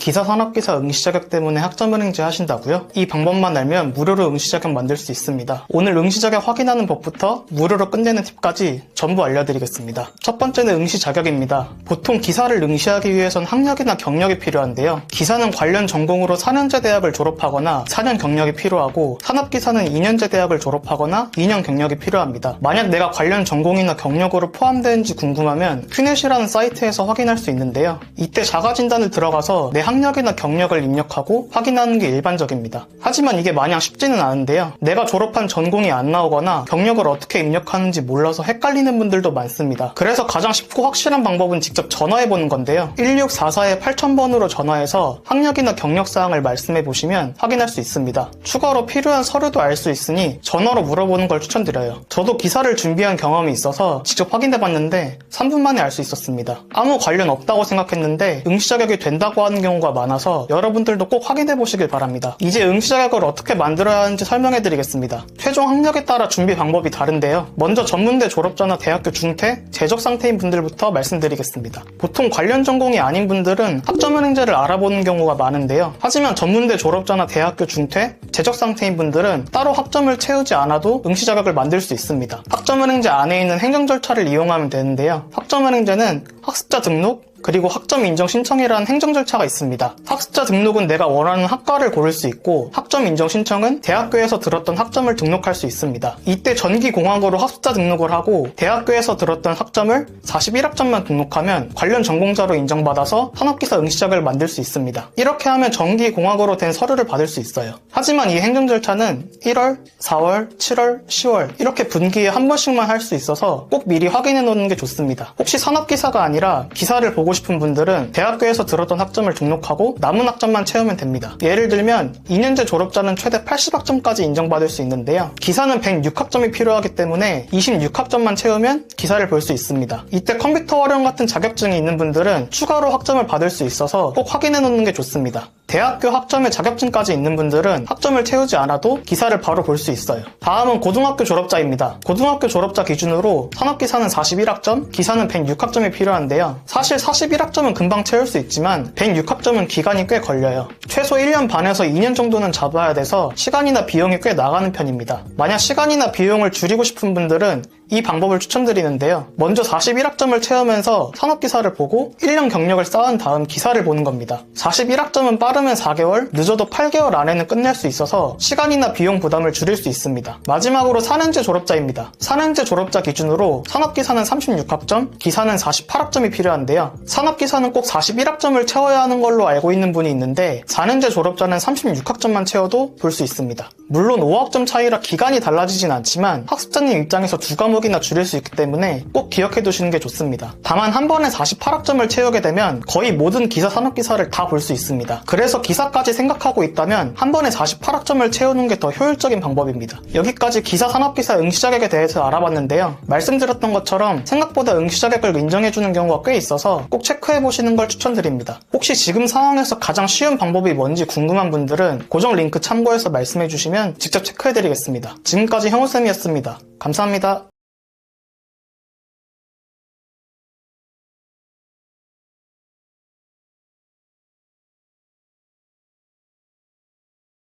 기사 산업기사 응시 자격 때문에 학점은행제 하신다고요? 이 방법만 알면 무료로 응시 자격 만들 수 있습니다. 오늘 응시 자격 확인하는 법부터 무료로 끝내는 팁까지 전부 알려드리겠습니다. 첫 번째는 응시 자격입니다. 보통 기사를 응시하기 위해선 학력이나 경력이 필요한데요. 기사는 관련 전공으로 4년제 대학을 졸업하거나 4년 경력이 필요하고, 산업기사는 2년제 대학을 졸업하거나 2년 경력이 필요합니다. 만약 내가 관련 전공이나 경력으로 포함되는지 궁금하면 큐넷이라는 사이트에서 확인할 수 있는데요. 이때 자가진단을 들어가서 내 학력이나 경력을 입력하고 확인하는 게 일반적입니다. 하지만 이게 마냥 쉽지는 않은데요. 내가 졸업한 전공이 안 나오거나 경력을 어떻게 입력하는지 몰라서 헷갈리는 분들도 많습니다. 그래서 가장 쉽고 확실한 방법은 직접 전화해보는 건데요. 1644-8000번으로 전화해서 학력이나 경력사항을 말씀해보시면 확인할 수 있습니다. 추가로 필요한 서류도 알 수 있으니 전화로 물어보는 걸 추천드려요. 저도 기사를 준비한 경험이 있어서 직접 확인해봤는데 3분 만에 알 수 있었습니다. 아무 관련 없다고 생각했는데 응시 자격이 된다고 하는 경우가 많아서 여러분들도 꼭 확인해보시길 바랍니다. 이제 응시 자격을 어떻게 만들어야 하는지 설명해드리겠습니다. 최종 학력에 따라 준비 방법이 다른데요. 먼저 전문대 졸업자나 대학교 중퇴, 재적 상태인 분들부터 말씀드리겠습니다. 보통 관련 전공이 아닌 분들은 학점은행제를 알아보는 경우가 많은데요. 하지만 전문대 졸업자나 대학교 중퇴, 재적 상태인 분들은 따로 학점을 채우지 않아도 응시 자격을 만들 수 있습니다. 학점은행제 안에 있는 행정 절차를 이용하면 되는데요. 학점은행제는 학습자 등록, 그리고 학점 인정 신청이라는 행정 절차가 있습니다. 학습자 등록은 내가 원하는 학과를 고를 수 있고, 학점 인정 신청은 대학교에서 들었던 학점을 등록할 수 있습니다. 이때 전기공학으로 학습자 등록을 하고 대학교에서 들었던 학점을 41학점만 등록하면 관련 전공자로 인정받아서 산업기사 응시 자격을 만들 수 있습니다. 이렇게 하면 전기공학으로 된 서류를 받을 수 있어요. 하지만 이 행정 절차는 1월, 4월, 7월, 10월 이렇게 분기에 한 번씩만 할 수 있어서 꼭 미리 확인해 놓는 게 좋습니다. 혹시 산업기사가 아니라 기사를 보고 싶은 분들은 대학교에서 들었던 학점을 등록하고 남은 학점만 채우면 됩니다. 예를 들면 2년제 졸업자는 최대 80학점까지 인정받을 수 있는데요. 기사는 106학점이 필요하기 때문에 26학점만 채우면 기사를 볼 수 있습니다. 이때 컴퓨터 활용 같은 자격증이 있는 분들은 추가로 학점을 받을 수 있어서 꼭 확인해 놓는 게 좋습니다. 대학교 학점에 자격증까지 있는 분들은 학점을 채우지 않아도 기사를 바로 볼 수 있어요. 다음은 고등학교 졸업자입니다. 고등학교 졸업자 기준으로 산업기사는 41학점, 기사는 106학점이 필요한데요. 사실 41학점은 금방 채울 수 있지만 106학점은 기간이 꽤 걸려요. 최소 1년 반에서 2년 정도는 잡아야 돼서 시간이나 비용이 꽤 나가는 편입니다. 만약 시간이나 비용을 줄이고 싶은 분들은 이 방법을 추천드리는데요. 먼저 41학점을 채우면서 산업기사를 보고 1년 경력을 쌓은 다음 기사를 보는 겁니다. 41학점은 빠르면 4개월, 늦어도 8개월 안에는 끝낼 수 있어서 시간이나 비용 부담을 줄일 수 있습니다. 마지막으로 4년제 졸업자입니다. 4년제 졸업자 기준으로 산업기사는 36학점, 기사는 48학점이 필요한데요. 산업기사는 꼭 41학점을 채워야 하는 걸로 알고 있는 분이 있는데 4년제 졸업자는 36학점만 채워도 볼 수 있습니다. 물론 5학점 차이라 기간이 달라지진 않지만 학습자님 입장에서 두 과목이나 줄일 수 있기 때문에 꼭 기억해 두시는 게 좋습니다. 다만 한 번에 48학점을 채우게 되면 거의 모든 기사 산업기사를 다 볼 수 있습니다. 그래서 기사까지 생각하고 있다면 한 번에 48학점을 채우는 게 더 효율적인 방법입니다. 여기까지 기사 산업기사 응시 자격에 대해서 알아봤는데요. 말씀드렸던 것처럼 생각보다 응시 자격을 인정해주는 경우가 꽤 있어서 꼭 체크해보시는 걸 추천드립니다. 혹시 지금 상황에서 가장 쉬운 방법이 뭔지 궁금한 분들은 고정 링크 참고해서 말씀해주시면 직접 체크해드리겠습니다. 지금까지 형우쌤이었습니다. 감사합니다.